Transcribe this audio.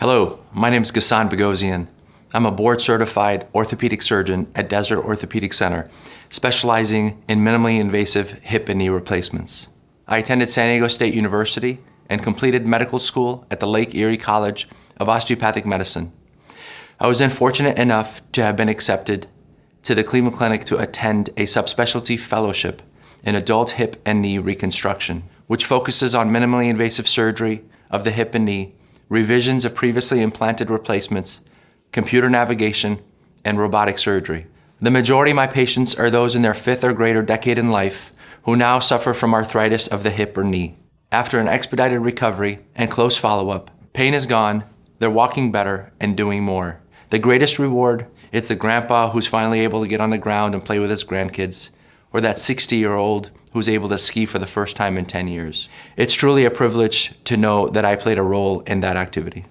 Hello, my name is Ghassan Boghosian. I'm a board-certified orthopedic surgeon at Desert Orthopedic Center, specializing in minimally invasive hip and knee replacements. I attended San Diego State University and completed medical school at the Lake Erie College of Osteopathic Medicine. I was then fortunate enough to have been accepted to the Cleveland Clinic to attend a subspecialty fellowship in adult hip and knee reconstruction, which focuses on minimally invasive surgery of the hip and knee, revisions of previously implanted replacements, computer navigation, and robotic surgery. The majority of my patients are those in their 5th or greater decade in life who now suffer from arthritis of the hip or knee. After an expedited recovery and close follow-up, pain is gone, they're walking better and doing more. The greatest reward, it's the grandpa who's finally able to get on the ground and play with his grandkids, or that 60-year-old who's able to ski for the first time in 10 years. It's truly a privilege to know that I played a role in that activity.